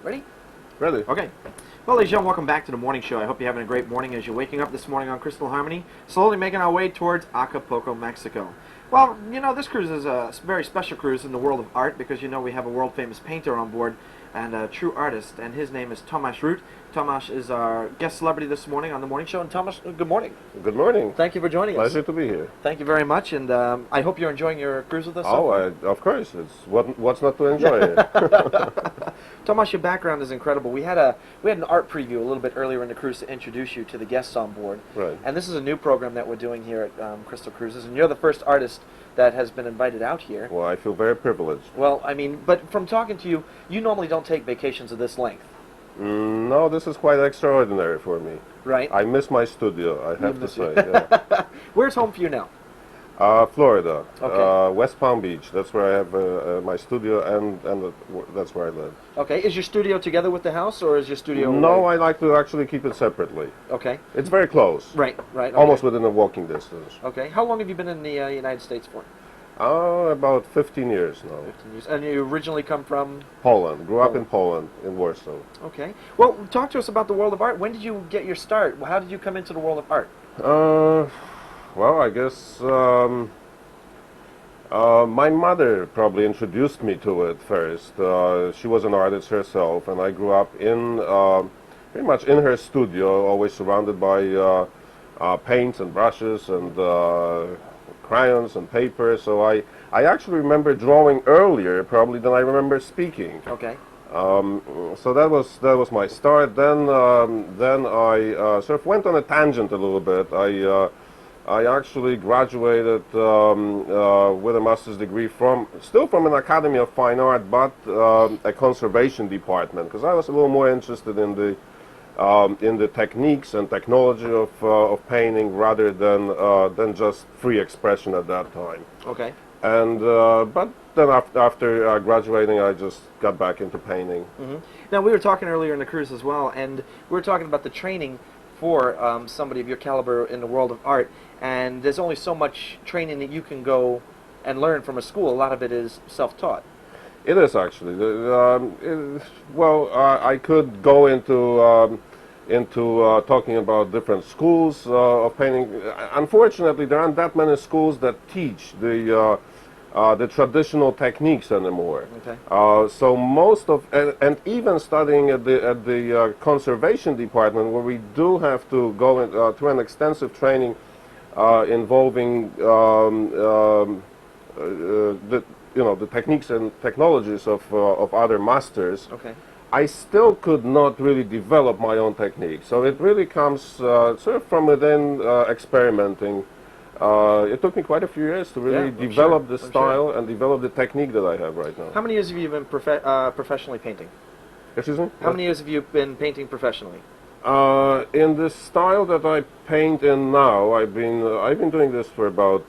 Ready? Ready. Okay. Well, ladies and gentlemen, welcome back to the morning show. I hope you're having a great morning as you're waking up this morning on Crystal Harmony, slowly making our way towards Acapulco, Mexico. Well, you know, this cruise is a very special cruise in the world of art because, you know, we have a world-famous painter on board and a true artist, and his name is Tomasz Rut. Tomasz is our guest celebrity this morning on the morning show. And Tomasz, good morning. Good morning. Thank you for joining us. Pleasure to be here. Thank you very much, and I hope you're enjoying your cruise with us. Oh, of course. It's what's not to enjoy it. Tomasz, your background is incredible. We had an art preview a little bit earlier in the cruise to introduce you to the guests on board. Right. And this is a new program that we're doing here at Crystal Cruises, and you're the first artist that has been invited out here. Well, I feel very privileged. Well, I mean, but from talking to you, you normally don't take vacations of this length. No, this is quite extraordinary for me. Right. I miss my studio, I have to say. Yeah. Where's home for you now? Florida, Okay. West Palm Beach. That's where I have my studio, and that's where I live. Okay. Is your studio together with the house, or is your studio No, away? I like to actually keep it separately. Okay. It's very close. Right, right. Okay. Almost within a walking distance. Okay. How long have you been in the United States for? About 15 years now. 15 years. And you originally come from? Poland. Grew up in Poland, in Warsaw. Okay. Well, talk to us about the world of art. When did you get your start? How did you come into the world of art? Well, I guess my mother probably introduced me to it first. She was an artist herself, and I grew up in pretty much in her studio, always surrounded by paints and brushes and crayons and paper. So I actually remember drawing earlier probably than I remember speaking. Okay. So that was my start. Then I sort of went on a tangent a little bit. I actually graduated with a master's degree still from an Academy of Fine Art, but a conservation department, because I was a little more interested in the techniques and technology of painting rather than just free expression at that time. Okay. And but then after graduating, I just got back into painting. Mm-hmm. Now, we were talking earlier in the cruise as well, and we were talking about the training for somebody of your caliber in the world of art, and there's only so much training that you can go and learn from a school. A lot of it is self-taught. It is actually. I could go into talking about different schools of painting. Unfortunately, there aren't that many schools that teach the traditional techniques anymore. Okay. So most of, and even studying at the conservation department, where we do have to go through an extensive training involving the techniques and technologies of other masters. Okay. I still could not really develop my own technique. So it really comes sort of from within experimenting. It took me quite a few years to really develop the style and develop the technique that I have right now. How many years have you been professionally painting? Excuse me? How many years have you been painting professionally? In the style that I paint in now, I've been doing this for about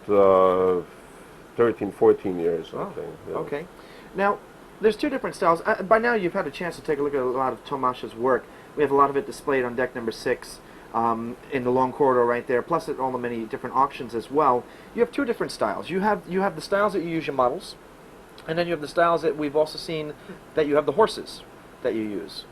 13, 14 years, I think. Yeah. Okay. Now, there's two different styles. By now, you've had a chance to take a look at a lot of Tomasz's work. We have a lot of it displayed on deck number 6. In the long corridor right there, plus at all the many different auctions as well. You have two different styles. You have the styles that you use your models, and then you have the styles that we've also seen that you have the horses that you use.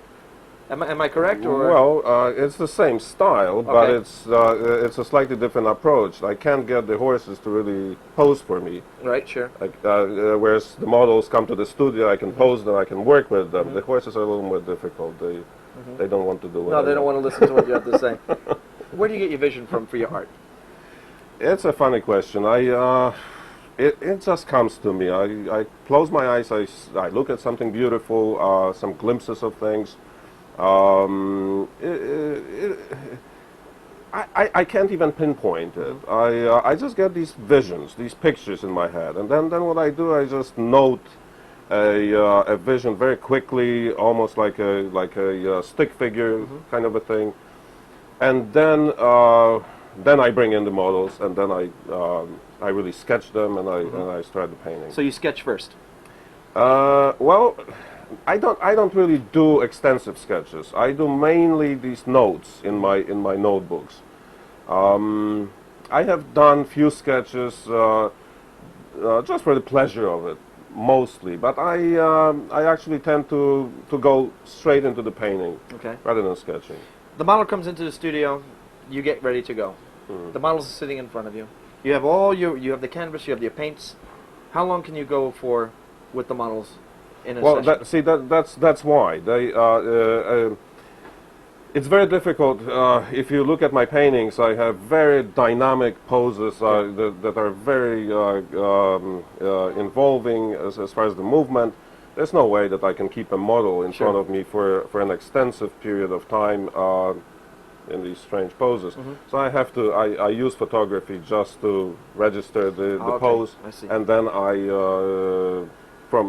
Am I correct? Or? Well, it's the same style, but it's a slightly different approach. I can't get the horses to really pose for me. Right, sure. Like, whereas the models come to the studio, I can pose them, I can work with them. The horses are a little more difficult. They don't want to do it. No, they don't want to listen to what you have to say. Where do you get your vision from for your art? It's a funny question. It just comes to me. I close my eyes, I look at something beautiful, some glimpses of things. I can't even pinpoint it. I just get these visions, these pictures in my head, and then what I do, I just note a vision very quickly, almost like a stick figure kind of a thing, and then I bring in the models, and then I really sketch them, and I start the painting. So you sketch first. Well, I don't really do extensive sketches. I do mainly these notes in my notebooks. I have done few sketches just for the pleasure of it. mostly, but I actually tend to go straight into the painting Okay. rather than sketching. The model comes into the studio, you get ready to go. The model's sitting in front of you. You have you have the canvas, you have your paints. How long can you go for with the models in a session? That's why it's very difficult. If you look at my paintings, I have very dynamic poses that are very involving as far as the movement. There's no way that I can keep a model in front of me for an extensive period of time in these strange poses. So I have to. I use photography just to register the pose, I see. and then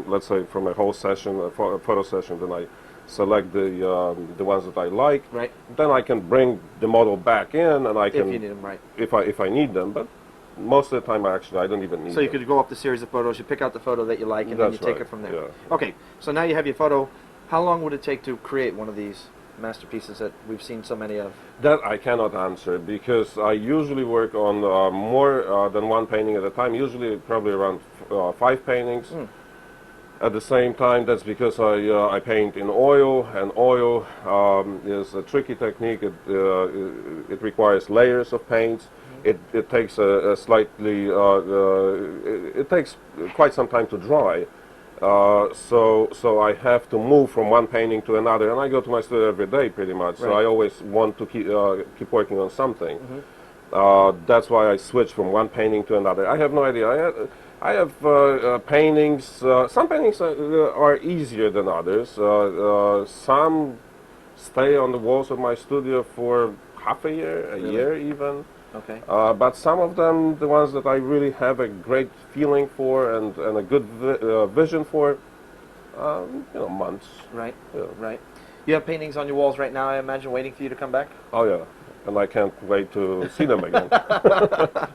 let's say from a whole session, a photo session, then I select the ones that I like. Right. Then I can bring the model back in, and I can If you need them, right. if I need them. But most of the time, I don't even need. So you them. could go up the series of photos, you pick out the photo that you like, and then you That's take right, it from there. yeah. Okay. So now you have your photo. How long would it take to create one of these masterpieces that we've seen so many of? That I cannot answer because I usually work on more than one painting at a time. Usually, probably around 5 paintings. At the same time, that's because I paint in oil, and oil is a tricky technique. It requires layers of paints. It takes a slightly it takes quite some time to dry. So I have to move from one painting to another, and I go to my studio every day pretty much. So I always want to keep working on something. That's why I switch from one painting to another. I have no idea. I have paintings. Some paintings are easier than others. Some stay on the walls of my studio for half a year, a year even. Okay. But some of them, the ones that I really have a great feeling for and a good vision for, months. Right. Yeah. Right. You have paintings on your walls right now, I imagine, waiting for you to come back? Oh yeah, and I can't wait to see them again.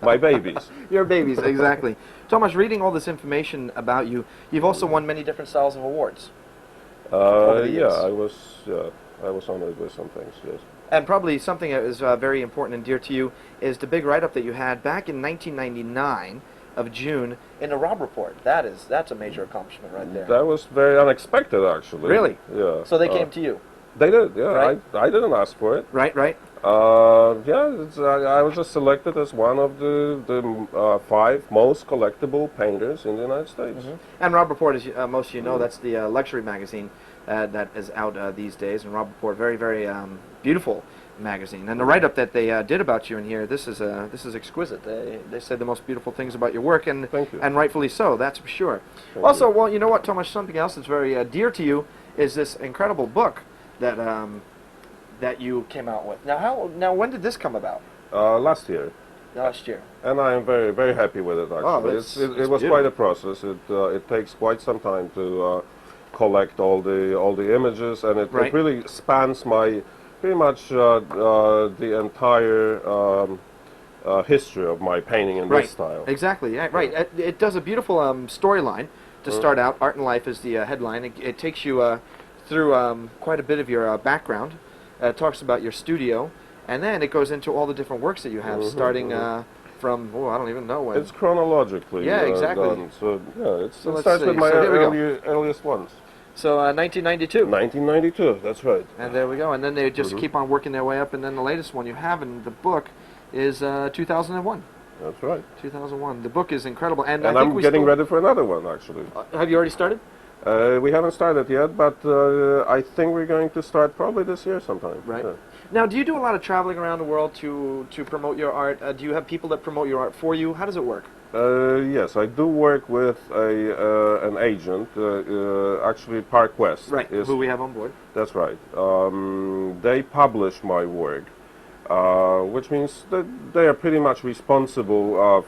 My babies. Your babies, exactly. Tomasz, reading all this information about you, you've also won many different styles of awards. Over the years. I was honored with some things. Yes. And probably something that is very important and dear to you is the big write-up that you had back in 1999 of June in the Rob Report. That's a major accomplishment right there. That was very unexpected, actually. Really? Yeah. So they came to you. They did. Yeah. Right? I didn't ask for it. Right. I was just selected as one of the 5 most collectible painters in the United States. And Rob Report, as most of you know, that's the luxury magazine that is out these days. And Rob Report, very, very beautiful magazine. And the write-up that they did about you in here, this is exquisite. They said the most beautiful things about your work, and Thank you. and rightfully so. That's for sure. Thank Also, you. well, you know what, Tomasz, something else that's very dear to you is this incredible book that that you came out with. Now when did this come about? Last year. Last year. And I am very, very happy with it, actually. it's it was beautiful. quite a process. It takes quite some time to collect all the images, and it really spans pretty much the entire history of my painting in this style. Exactly. Yeah, right. It does a beautiful storyline to start out. Art and Life is the headline. It takes you through quite a bit of your background. It talks about your studio, and then it goes into all the different works that you have, starting from, I don't even know when. It's chronologically exactly. done. So, yeah, it let's starts see. with my So here we go. earliest ones. So 1992. 1992, that's right. And there we go. And then they just keep on working their way up, and then the latest one you have in the book is 2001. That's right. 2001. The book is incredible. And I And think I'm we getting still, ready for another one, actually. Have you already started? We haven't started yet, but I think we're going to start probably this year sometime. Right. Yeah. Now, do you do a lot of traveling around the world to promote your art? Do you have people that promote your art for you? How does it work? Yes, I do work with an agent, actually Park West. Right, who we have on board. That's right. They publish my work, which means that they are pretty much responsible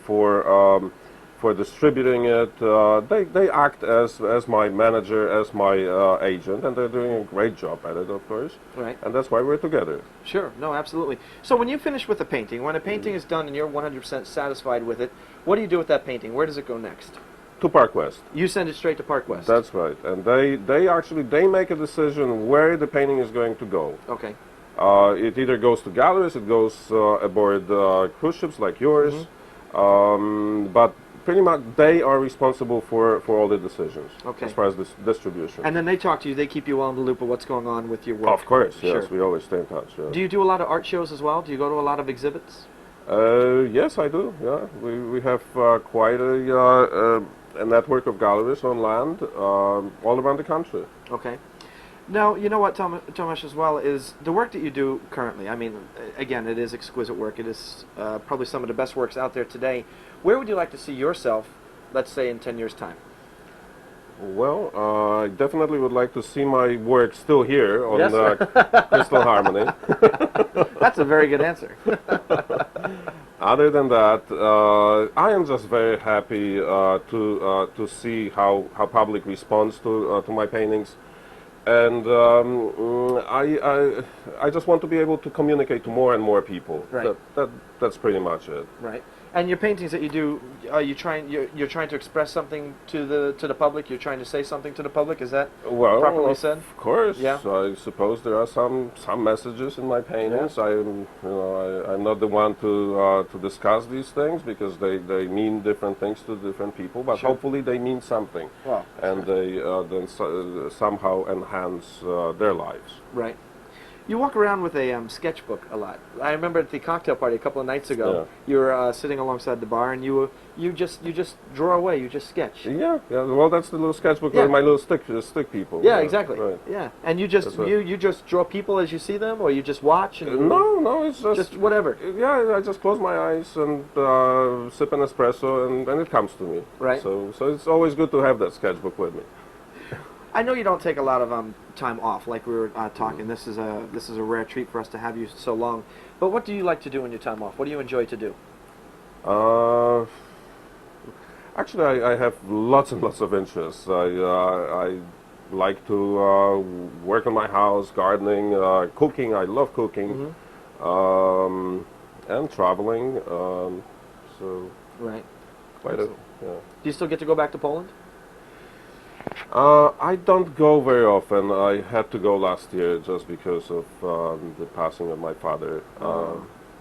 for distributing it. They act as my manager, as my agent, and they're doing a great job at it, of course. Right. And that's why we're together. Sure. No, absolutely. So when you finish with a painting, when a painting is done and you're 100% satisfied with it, what do you do with that painting? Where does it go next? To Park West. You send it straight to Park West. That's right. And they actually make a decision where the painting is going to go. Okay. It either goes to galleries, it goes aboard cruise ships like yours, but pretty much they are responsible for all the decisions Okay. as far as this distribution. And then they talk to you. They keep you on the loop of what's going on with your work. Of course, yes, Sure. we always stay in touch. Yeah. Do you do a lot of art shows as well? Do you go to a lot of exhibits? Yes, I do. Yeah, we have quite a network of galleries on land all around the country. Okay. Now, you know what, Tomasz, as well, is the work that you do currently. I mean, again, it is exquisite work. It is probably some of the best works out there today. Where would you like to see yourself, let's say, in 10 years' time? Well, I definitely would like to see my work still here on Yes. Crystal Harmony. That's a very good answer. Other than that, I am just very happy to see how public responds to my paintings, and I just want to be able to communicate to more and more people. Right. That's pretty much it. Right. And your paintings that you do, are you you're trying to express something to the public? You're trying to say something to the public? Is that Well, properly said? of course. Yeah. I suppose there are some messages in my paintings. I'm not the one to discuss these things because they mean different things to different people. But Sure. hopefully they mean something, Well, and they then somehow enhance their lives. right. You walk around with a sketchbook a lot. I remember at the cocktail party a couple of nights ago, Yeah. you were sitting alongside the bar, and you just draw away. You just sketch. Yeah. Well, that's the little sketchbook Yeah. with my little stick people. Yeah, exactly. Right. Yeah, and you just That's right. you just draw people as you see them, or you just watch and No, it's just whatever. Yeah, I just close my eyes and sip an espresso, and it comes to me. Right. So it's always good to have that sketchbook with me. I know you don't take a lot of time off, like we were talking. This is a rare treat for us to have you so long. But what do you like to do in your time off? What do you enjoy to do? Actually, I have lots and lots of interests. I like to work on my house, gardening, cooking. I love cooking, and traveling. So Right. quite a yeah. Do you still get to go back to Poland? I don't go very often. I had to go last year just because of the passing of my father.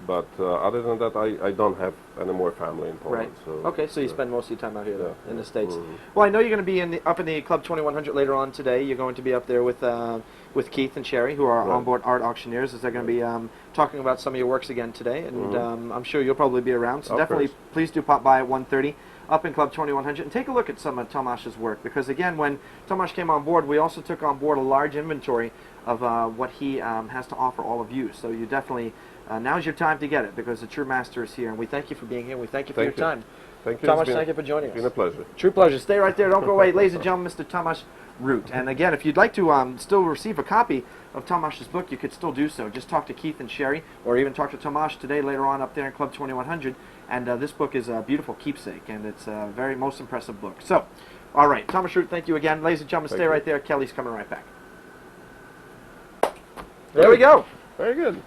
But other than that, I don't have any more family in Poland. Right. So, Okay, so you spend most of your time out here then, Yeah. in the States. Mhm. Well, I know you're going to be up in the Club 2100 later on today. You're going to be up there with Keith and Sherry, who are Right. onboard art auctioneers, as they're going to be talking about some of your works again today. And I'm sure you'll probably be around. So Of definitely, course. please do pop by at 1:30 up in Club 2100 and take a look at some of Tomasz's work. Because again, when Tomasz came on board, we also took on board a large inventory of what he has to offer all of you. So you definitely, now's your time to get it, because the true master is here. And we thank you for being here. We thank you for Thank your you. time. Thank you. Tomasz, It's been- thank you for joining It's been a us. pleasure. True pleasure. Stay right there. Don't go away. Ladies and gentlemen, Mr. Tomasz Rut. And again, if you'd like to still receive a copy of Tomasz's book, you could still do so. Just talk to Keith and Sherry, or even talk to Tomasz today later on up there in Club 2100. And this book is a beautiful keepsake, and it's a very most impressive book. So, all right, Tomasz Rut, thank you again. Ladies and gentlemen, Thank stay you. right there. Kelly's coming right back. There we go. Very good.